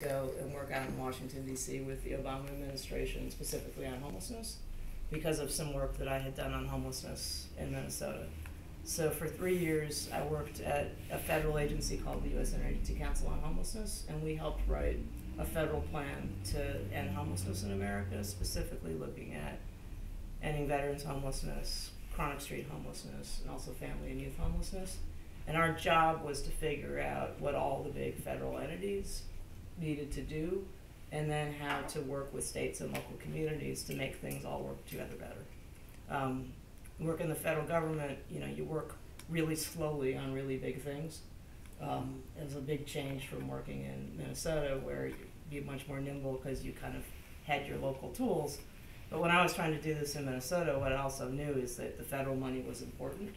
go and work out in Washington, D.C. with the Obama administration, specifically on homelessness, because of some work that I had done on homelessness in Minnesota. So for 3 years, I worked at a federal agency called the U.S. Interagency Council on Homelessness, and we helped write a federal plan to end homelessness in America, specifically looking at ending veterans homelessness, chronic street homelessness, and also family and youth homelessness. And our job was to figure out what all the big federal entities needed to do, and then how to work with states and local communities to make things all work together better. Work in the federal government, you work really slowly on really big things. It was a big change from working in Minnesota, where you'd be much more nimble because you kind of had your local tools. But when I was trying to do this in Minnesota, what I also knew is that the federal money was important.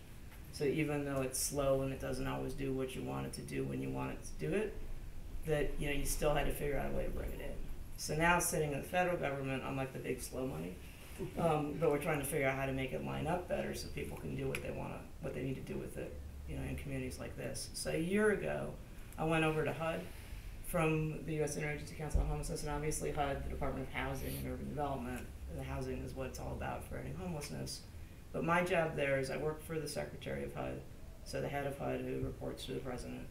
So even though it's slow and it doesn't always do what you want it to do when you want it to do it, that you still had to figure out a way to bring it in. So now sitting in the federal government, unlike the big slow money, but we're trying to figure out how to make it line up better so people can do what they need to do with it, in communities like this. So a year ago, I went over to HUD from the U.S. Interagency Council on Homelessness, and obviously HUD, the Department of Housing and Urban Development. The housing is what it's all about for ending homelessness. But my job there is I work for the Secretary of HUD, so the head of HUD who reports to the President.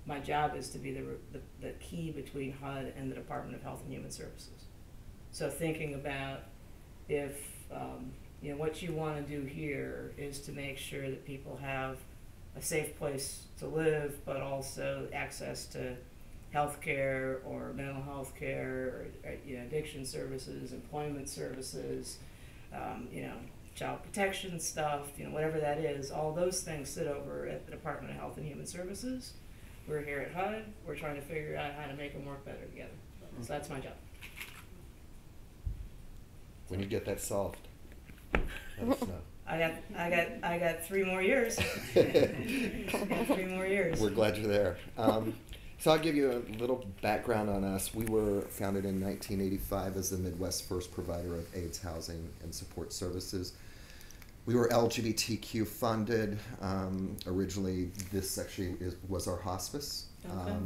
My job is to be the key between HUD and the Department of Health and Human Services. So thinking about if what you want to do here is to make sure that people have a safe place to live, but also access to health care or mental health care, or addiction services, employment services, child protection stuff, whatever that is. All those things sit over at the Department of Health and Human Services. We're here at HUD. We're trying to figure out how to make them work better together. So that's my job. When you get that solved, let us know. I got 3 more years. 3 more years. We're glad you're there. So I'll give you a little background on us. We were founded in 1985 as the Midwest's first provider of AIDS housing and support services. We were LGBTQ funded. Originally, this actually was our hospice. Okay.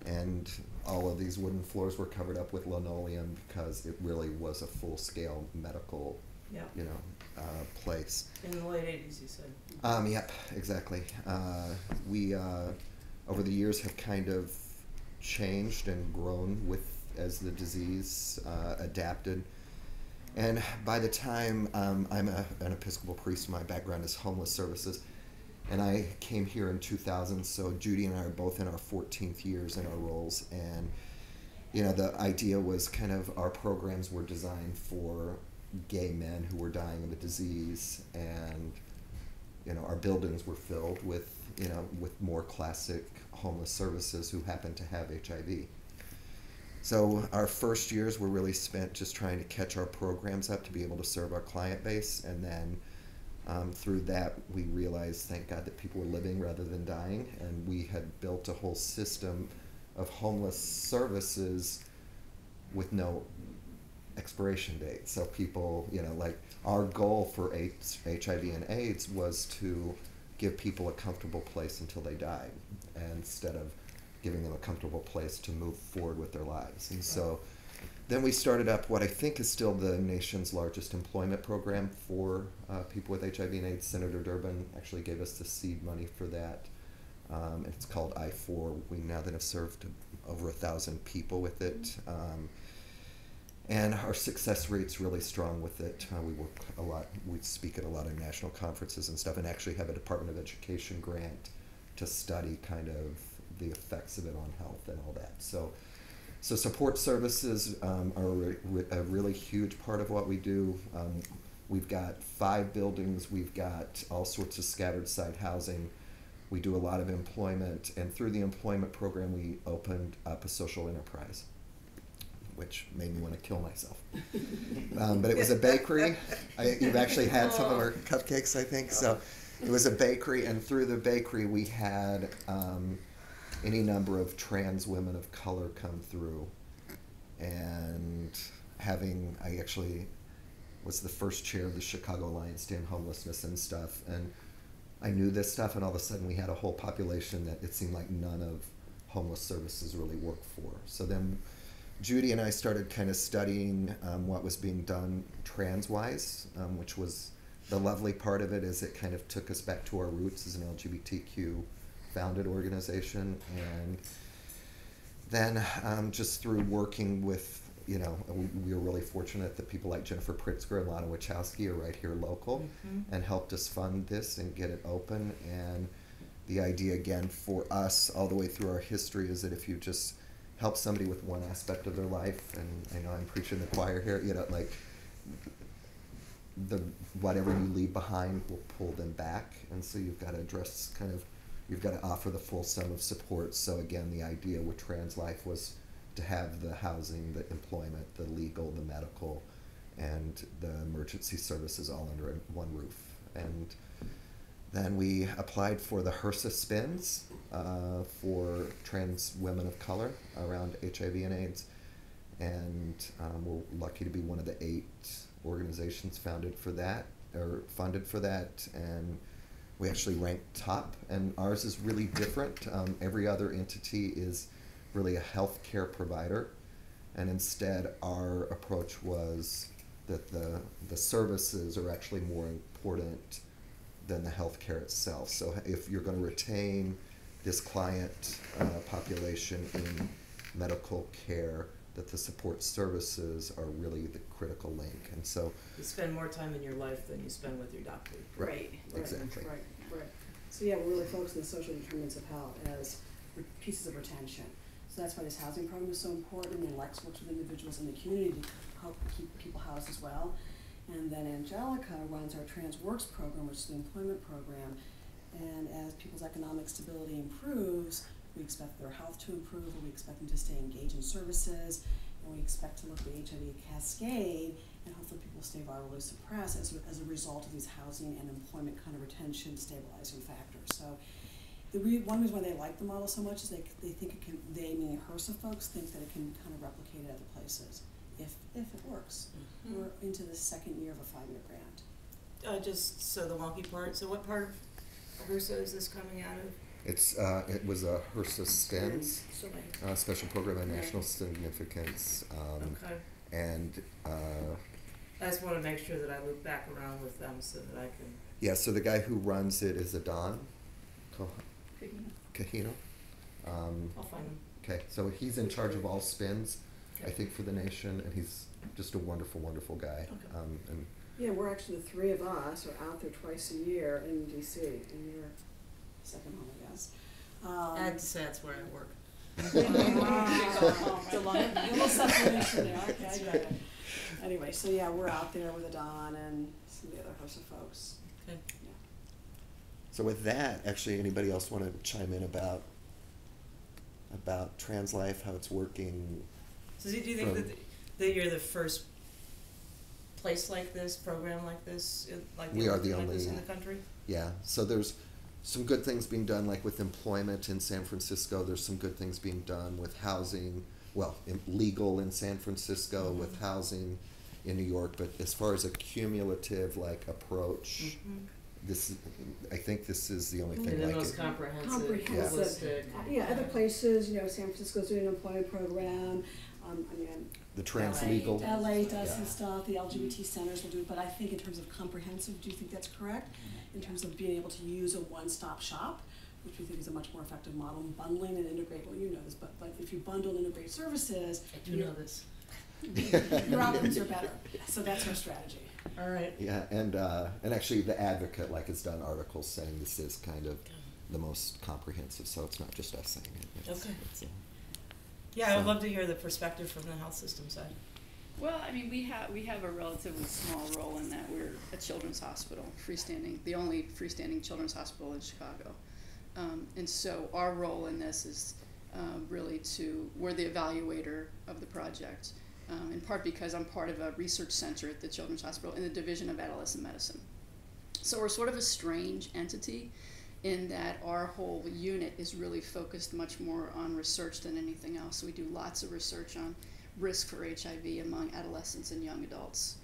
And all of these wooden floors were covered up with linoleum because it really was a full-scale medical, place. In the late 80s, you said. Yep, exactly. We, over the years, have kind of changed and grown as the disease adapted. And by the time I'm an Episcopal priest, my background is homeless services, and I came here in 2000, so Judy and I are both in our 14th years in our roles, and the idea was kind of our programs were designed for gay men who were dying of the disease, and our buildings were filled with more classic homeless services who happened to have HIV. So our first years were really spent just trying to catch our programs up to be able to serve our client base, and then through that we realized, thank God, that people were living rather than dying, and we had built a whole system of homeless services with no expiration date. So people, our goal for HIV and AIDS was to give people a comfortable place until they died, instead of giving them a comfortable place to move forward with their lives. And so then we started up what I think is still the nation's largest employment program for people with HIV and AIDS. Senator Durbin actually gave us the seed money for that. It's called I-4. We now then have served over 1,000 people with it. And our success rate's really strong with it. We work a lot, we speak at a lot of national conferences and stuff, and actually have a Department of Education grant to study kind of the effects of it on health and all that. So support services are a really huge part of what we do. We've got 5 buildings, we've got all sorts of scattered site housing. We do a lot of employment, and through the employment program we opened up a social enterprise, which made me want to kill myself. But it was a bakery. You've actually had some of our cupcakes, I think. So it was a bakery, and through the bakery we had any number of trans women of color come through. And I actually was the first chair of the Chicago Alliance to End Homelessness and stuff. And I knew this stuff, and all of a sudden we had a whole population that it seemed like none of homeless services really work for. So then Judy and I started kind of studying what was being done trans-wise, which was the lovely part of it is it kind of took us back to our roots as an LGBTQ founded organization. And then just through working with, we were really fortunate that people like Jennifer Pritzker and Lana Wachowski are right here local and helped us fund this and get it open. And the idea, again, for us all the way through our history is that if you just help somebody with one aspect of their life, and I know I'm preaching the choir here, like whatever you leave behind will pull them back. And so you've got to address you've got to offer the full sum of support. So again, the idea with TransLife was to have the housing, the employment, the legal, the medical, and the emergency services all under one roof. And then we applied for the HRSA spins for trans women of color around HIV and AIDS. And we're lucky to be one of the 8 organizations funded for that. And we actually ranked top. And ours is really different. Every other entity is really a healthcare provider. And instead, our approach was that the services are actually more important than the healthcare itself. So if you're going to retain this client population in medical care, that the support services are really the critical link. And so you spend more time in your life than you spend with your doctor. Right. Exactly. Right. So yeah, we're really focused on the social determinants of health as pieces of retention. So that's why this housing program is so important, and Lex works with individuals in the community to help keep people housed as well. And then Angelica runs our TransWorks program, which is the employment program. And as people's economic stability improves, we expect their health to improve, and we expect them to stay engaged in services, and we expect to look at the HIV cascade, and hopefully people stay virally suppressed as a result of these housing and employment kind of retention stabilizing factors. So one reason why they like the model so much is they think it can, meaning HRSA folks, think that it can kind of replicate it other places if it works. Mm-hmm. We're into the second year of a 5-year grant. Just so the wonky part, so what part of HRSA is this coming out of? It was a HRSA STEMS, Special Program of National Significance. Okay. And I just want to make sure that I loop back around with them so that I can... Yeah, so the guy who runs it is Adon Kahino. I'll find him. Okay, so he's in charge of all spins, I think, for the nation, and he's just a wonderful, wonderful guy. Okay. And yeah, we're actually, the 3 of us are out there twice a year in DC, and you're second home, I guess. I have to say that's where I work. It's a little separation there. Okay, I got it. Anyway, so yeah, we're out there with Adon and some of the other HRSA folks. Okay. Yeah. So with that, actually, anybody else want to chime in about TransLife, how it's working? So do you think that you're the first place like this, program like this, we are the like only this in the country? Yeah. So there's some good things being done, like with employment in San Francisco. There's some good things being done with housing, legal in San Francisco, with housing in New York. But as far as a cumulative approach, I think this is the only thing the like most it. comprehensive. Yeah, other places, San Francisco's doing an employment program. The trans legal. LA does some stuff. The LGBT centers will do it. But I think in terms of comprehensive, do you think that's correct? In terms of being able to use a one-stop shop, which we think is a much more effective model, bundling and integrate. Well, you know this, but if you bundle and integrate services, I do know this. Your outcomes are better. So that's our strategy. All right. Yeah, and actually the Advocate has done articles saying this is kind of the most comprehensive, so it's not just us saying it. I would love to hear the perspective from the health system side. Well, I mean, we have a relatively small role in that. We're a children's hospital, the only freestanding children's hospital in Chicago. And so our role in this is really we're the evaluator of the project, in part because I'm part of a research center at the Children's Hospital in the Division of Adolescent Medicine. So we're sort of a strange entity in that our whole unit is really focused much more on research than anything else. So we do lots of research on risk for HIV among adolescents and young adults.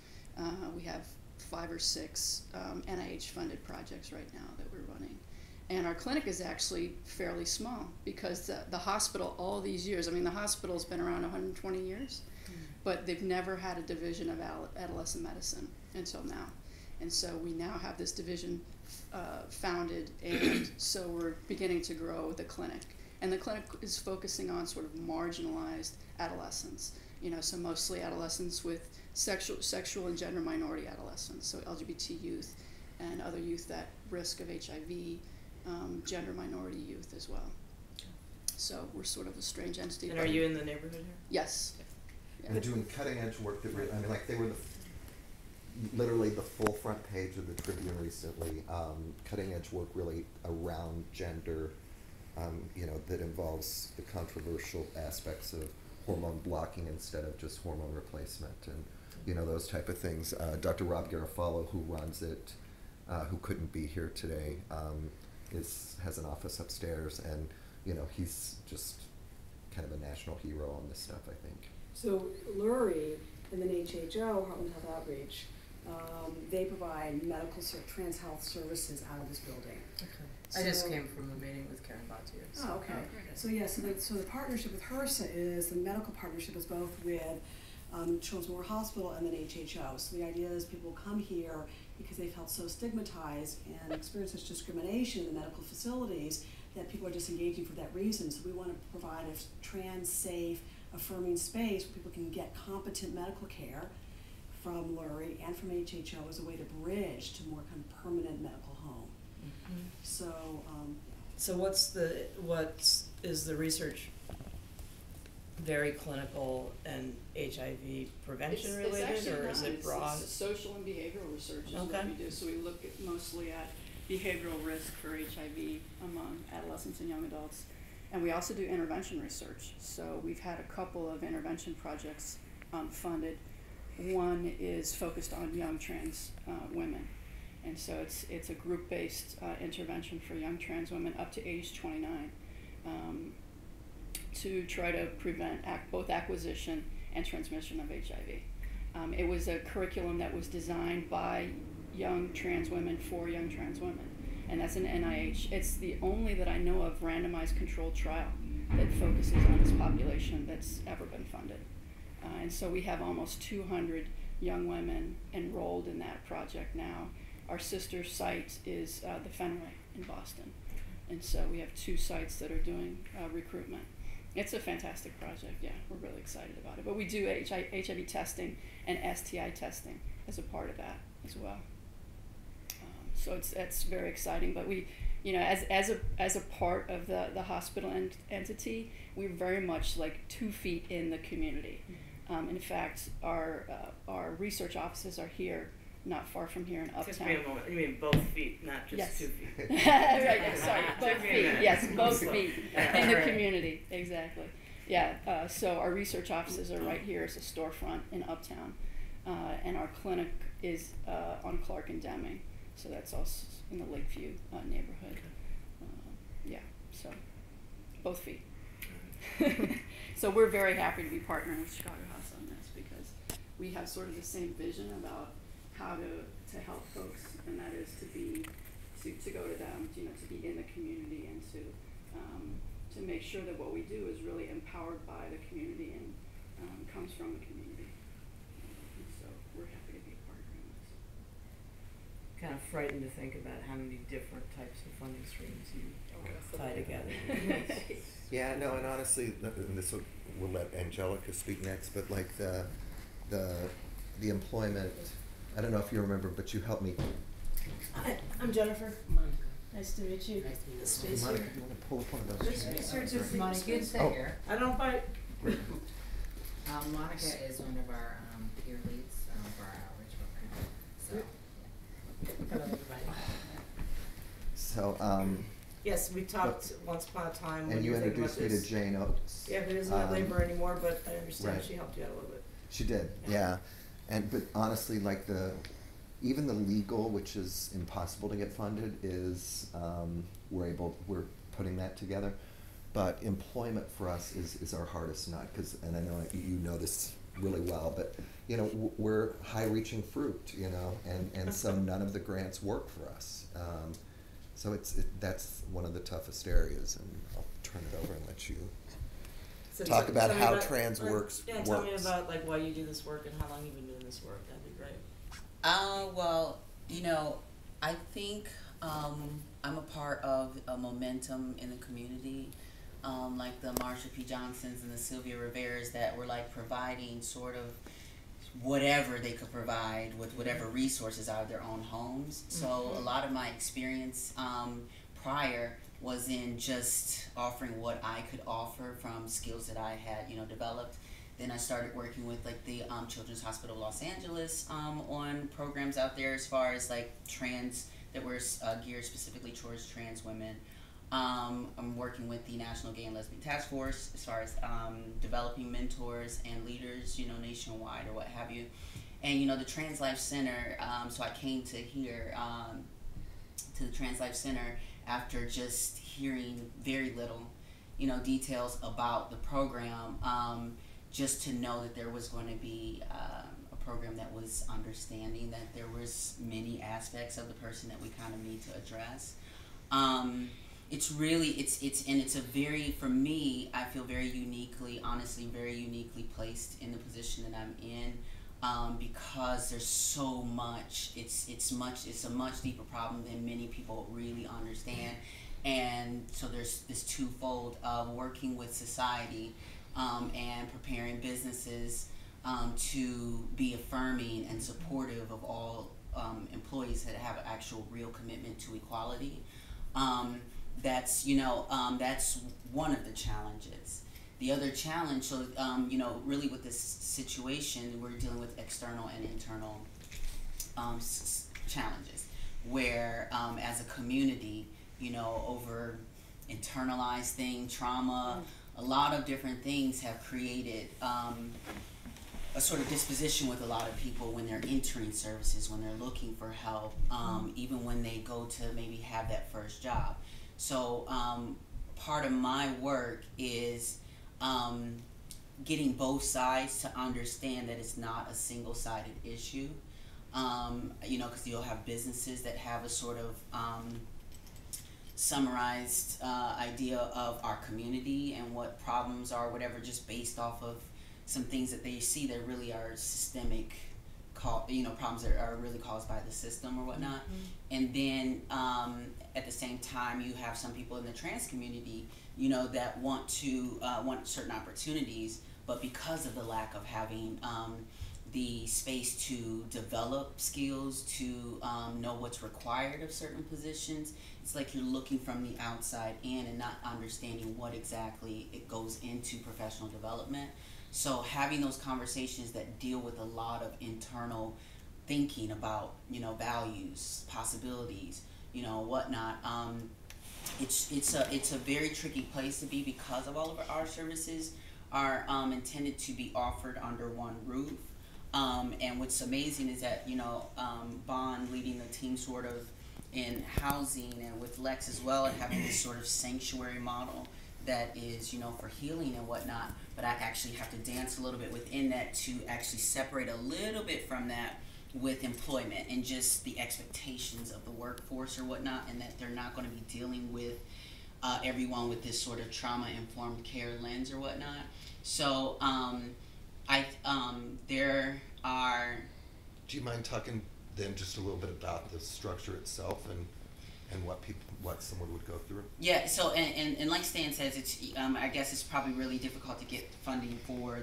We have 5 or 6 NIH-funded projects right now that we're running. And our clinic is actually fairly small because the hospital, all these years, I mean, the hospital's been around 120 years, but they've never had a division of adolescent medicine until now. And so we now have this division founded, and so we're beginning to grow the clinic. And the clinic is focusing on sort of marginalized adolescents, so mostly adolescents with sexual and gender minority adolescents, so LGBT youth and other youth at risk of HIV, gender minority youth as well. So we're sort of a strange entity. And are you in the neighborhood here? Yes. And they're doing cutting edge work that really, I mean, like they were literally the full front page of the Tribune recently, cutting edge work really around gender, that involves the controversial aspects of hormone blocking instead of just hormone replacement and, those type of things. Dr. Rob Garofalo, who runs it, who couldn't be here today, has an office upstairs, and, he's just kind of a national hero on this stuff, I think. So Lurie and then HHO, Heartland Health Outreach, they provide medical trans health services out of this building. Okay. I just came from a meeting with Karen Bottier. So. Oh, okay. So so the partnership with HRSA is, the medical partnership is both with Children's Memorial Hospital and then HHO. So the idea is people come here because they felt so stigmatized and experienced such discrimination in the medical facilities that people are disengaging for that reason. So we want to provide a trans, safe, affirming space where people can get competent medical care from Lurie and from HHO as a way to bridge to more kind of permanent medical home. Mm-hmm. So what is the research? Very clinical and HIV prevention related, or is it broad? It's social and behavioral research is what we do. So we look mostly at behavioral risk for HIV among adolescents and young adults. And we also do intervention research. So we've had a couple of intervention projects funded. One is focused on young trans women. And so it's a group-based intervention for young trans women up to age 29 to try to prevent both acquisition and transmission of HIV. It was a curriculum that was designed by young trans women for young trans women. And that's an NIH. It's the only that I know of randomized controlled trial that focuses on this population that's ever been funded. And so we have almost 200 young women enrolled in that project now. Our sister site is the Fenway in Boston. And so we have 2 sites that are doing recruitment. It's a fantastic project, yeah, we're really excited about it. But we do HIV testing and STI testing as a part of that as well. So it's very exciting, but we, as a part of the hospital entity, we're very much like 2 feet in the community. In fact, our research offices are here, not far from here in Uptown. Just be a moment. You mean both feet, not just yes. 2 feet. Right, yeah, sorry, both feet. Yes, both feet in the community, exactly. Yeah, so our research offices are right here as a storefront in Uptown, and our clinic is on Clark and Deming. So that's also in the Lakeview neighborhood. Yeah, so both feet. So we're very happy to be partnering with Chicago House on this because we have sort of the same vision about how to help folks, and that is to go to them, to be in the community and to make sure that what we do is really empowered by the community and comes from the community. And so we're happy to be a partner in this. Kind of frightened to think about how many different types of funding streams you tie together. Yeah, no, and honestly, and this we'll let Angelica speak next, but like the employment, I don't know if you remember, but you helped me. Hi, I'm Jennifer. Monica. Nice to meet you. Nice to meet you. Space Monica, here. you want to pull up one of those This chairs? research is Monica, you can stay here. I don't bite. Monica is one of our peer leads for our outreach program. So, yeah. Hello, everybody. So, Yes, we talked once upon a time. and when you were thinking introduced me about to this. Jane Oates. Yeah, but isn't at labor anymore, but I understand right. she helped you out a little bit. She did, yeah. But honestly, like even the legal, which is impossible to get funded, is we're putting that together. But employment for us is our hardest nut, and I know you know this really well, but we're high-reaching fruit, and so none of the grants work for us. So that's one of the toughest areas, and I'll turn it over and let you So talk about tell me how TransWorks works. Yeah, tell me about like why you do this work and how long you've been doing this work. That'd be great. Well, I think I'm a part of a momentum in the community, like the Marsha P. Johnsons and the Sylvia Riveras that were like providing sort of whatever they could provide with whatever resources out of their own homes. So a lot of my experience prior was in just offering what I could offer from skills that I had, developed. Then I started working with like the Children's Hospital of Los Angeles on programs out there as far as like trans that were geared specifically towards trans women. I'm working with the National Gay and Lesbian Task Force as far as developing mentors and leaders, nationwide or what have you. And the TransLife Center, so I came to here to the TransLife Center after just hearing very little, details about the program, just to know that there was going to be a program that was understanding that there was many aspects of the person that we kind of need to address. It's really, it's a very, for me, I feel very uniquely, honestly, very uniquely placed in the position that I'm in, because there's so much, it's a much deeper problem than many people really understand. And so there's this twofold of working with society, and preparing businesses, to be affirming and supportive of all, employees that have an actual real commitment to equality. That's one of the challenges. The other challenge, so, really with this situation, we're dealing with external and internal challenges, where as a community, over internalized thing, trauma, a lot of different things have created a sort of disposition with a lot of people when they're entering services, when they're looking for help, even when they go to maybe have that first job. So part of my work is getting both sides to understand that it's not a single-sided issue, because you'll have businesses that have a sort of summarized idea of our community and what problems are, whatever, just based off of some things that they see that really are systemic, problems that are really caused by the system or whatnot. And then at the same time, you have some people in the trans community, that want certain opportunities, but because of the lack of having the space to develop skills, to know what's required of certain positions, it's like you're looking from the outside in and not understanding what exactly it goes into professional development. So having those conversations that deal with a lot of internal thinking about, values, possibilities, whatnot, it's a very tricky place to be because of all of our services are intended to be offered under one roof. And what's amazing is that, Bonn leading the team sort of in housing and with Lex as well, and having this sort of sanctuary model that is, for healing and whatnot, but I actually have to dance a little bit within that to actually separate a little bit from that with employment and just the expectations of the workforce or whatnot, and that they're not going to be dealing with everyone with this sort of trauma-informed care lens or whatnot. So there are... Do you mind talking then just a little bit about the structure itself and what someone would go through? Yeah, so and like Stan says, it's I guess it's probably really difficult to get funding for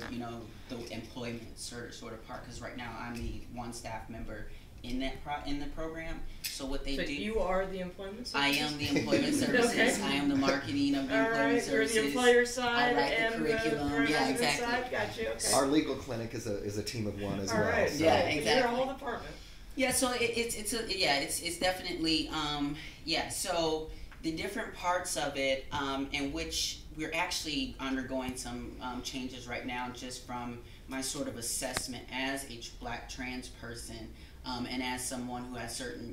the employment sort of part, because right now I'm the one staff member in that in the program. So what they do. You are the employment services? I am the employment services. Okay. I am the marketing of the employment services. You're the employer side I write and the curriculum. the Yeah, exactly. side. Got you. Okay. Our legal clinic is a team of one as All well. right. So. Yeah, exactly. You're a whole department. Yeah, so it's definitely so the different parts of it, in which we're actually undergoing some changes right now, just from my sort of assessment as a Black trans person, and as someone who has certain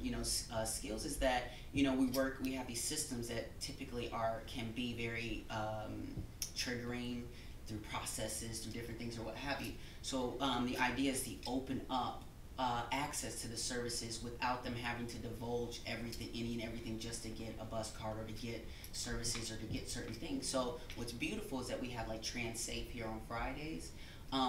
skills, is that we have these systems that typically can be very triggering through processes, through different things or what have you. So the idea is to open up access to the services without them having to divulge everything, any and everything, just to get a bus card or to get services or to get certain things. So what's beautiful is that we have like TransSafe here on Fridays,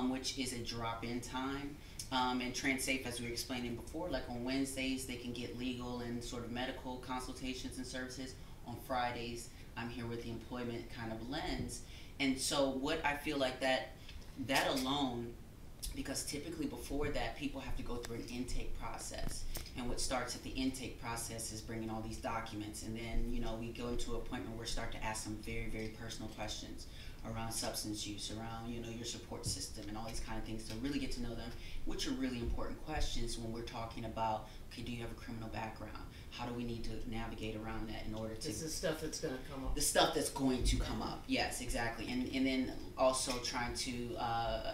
which is a drop-in time. And TransSafe, as we were explaining before, like on Wednesdays they can get legal and sort of medical consultations and services. On Fridays, I'm here with the employment kind of lens. And so what I feel like that alone, because typically before that people have to go through an intake process, and what starts at the intake process is bringing all these documents, and then we go into an appointment where we start to ask them very, very personal questions around substance use, around your support system and all these kind of things to really get to know them, which are really important questions when we're talking about, okay, do you have a criminal background? How do we need to navigate around that in order to... This is stuff that's going to come up. The stuff that's going to come up, yes, exactly. And then also trying to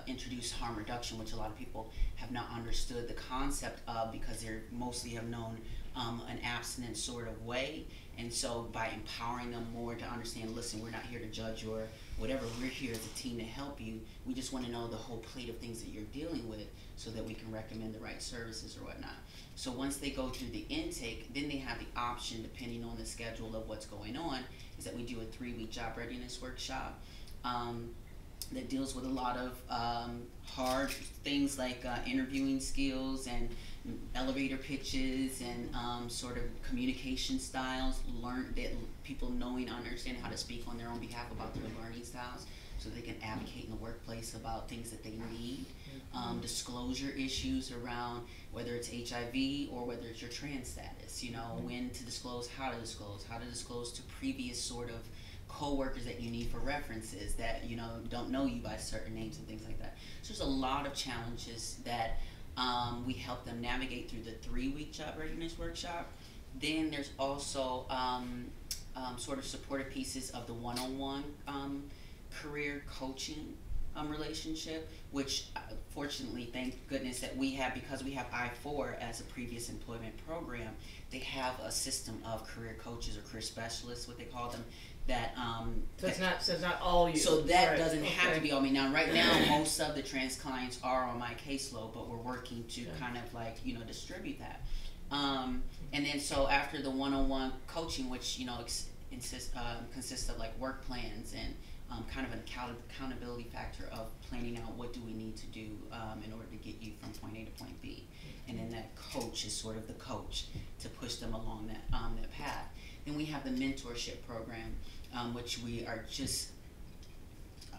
introduce harm reduction, which a lot of people have not understood the concept of, because they mostly have known an abstinent sort of way. And so by empowering them more to understand, listen, we're not here to judge or whatever, we're here as a team to help you. We just want to know the whole plate of things that you're dealing with so that we can recommend the right services or whatnot. So once they go through the intake, then they have the option, depending on the schedule of what's going on, is that we do a 3-week job readiness workshop that deals with a lot of hard things like interviewing skills and elevator pitches and sort of communication styles, that people knowing, understanding how to speak on their own behalf about their learning styles, so they can advocate in the workplace about things that they need. Disclosure issues around whether it's HIV or whether it's your trans status, when to disclose, how to disclose to previous sort of co-workers that you need for references that don't know you by certain names and things like that. So there's a lot of challenges that we help them navigate through the 3-week job readiness workshop. Then there's also sort of supportive pieces of the one-on-one career coaching relationship, which fortunately, thank goodness that we have, because we have I-4 as a previous employment program. They have a system of career coaches or career specialists, what they call them, that so it's not all you. So that right. doesn't have to be all me. Now right now most of the trans clients are on my caseload, but we're working to kind of like distribute that. And then so after the one-on-one coaching, which consists of like work plans and kind of an accountability factor of planning out what do we need to do in order to get you from point A to point B, and then that coach is sort of the coach to push them along that path. Then we have the mentorship program, which we are just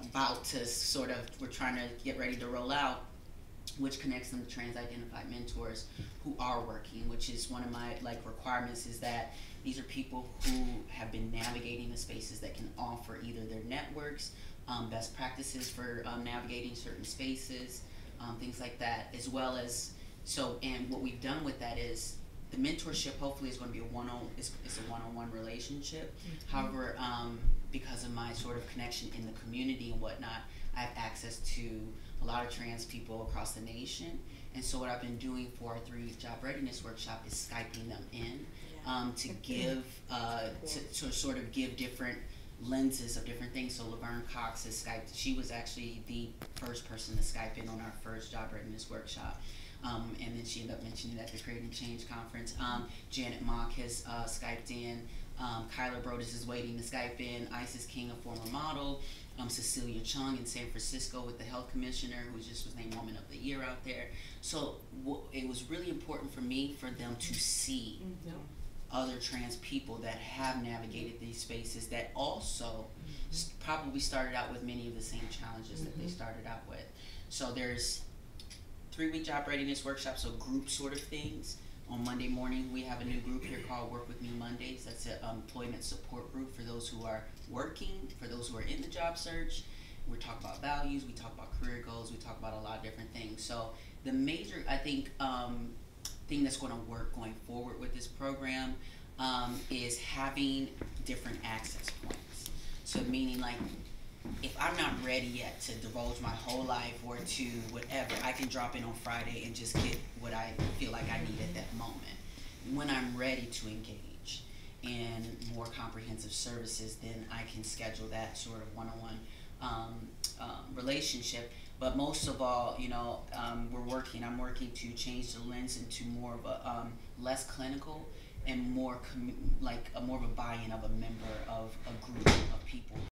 about to we're trying to get ready to roll out, which connects them to trans-identified mentors who are working, which is one of my requirements, is that these are people who have been navigating the spaces that can offer either their networks, best practices for navigating certain spaces, things like that, as well as, and what we've done with that is, the mentorship hopefully is going to be it's a one-on-one relationship. However, because of my sort of connection in the community and whatnot, I have access to a lot of trans people across the nation. And so what I've been doing for our 3-week job readiness workshop is Skyping them in to give, to sort of give different lenses of different things. So Laverne Cox has Skyped. She was actually the first person to Skype in on our first job readiness workshop. And then she ended up mentioning at the Creating Change conference. Janet Mock has Skyped in. Kyla Brodus is waiting to Skype in. Isis King, a former model. Cecilia Chung in San Francisco with the health commissioner, who just was named Woman of the Year out there. So it was really important for me for them to see other trans people that have navigated these spaces that also probably started out with many of the same challenges that they started out with. So there's 3-week job readiness workshops, so group sort of things. On Monday morning, we have a new group here called Work With Me Mondays. That's an employment support group for those who are working, for those who are in the job search. We talk about values, we talk about career goals, we talk about a lot of different things. So the major, I think, thing that's going to work going forward with this program is having different access points. So meaning like, if I'm not ready yet to divulge my whole life or to whatever, I can drop in on Friday and just get what I feel like I need at that moment. When I'm ready to engage in more comprehensive services, then I can schedule that sort of one-on-one relationship. But most of all, you know, I'm working to change the lens into more of a less clinical and more more of a buy-in of a member of a group of people.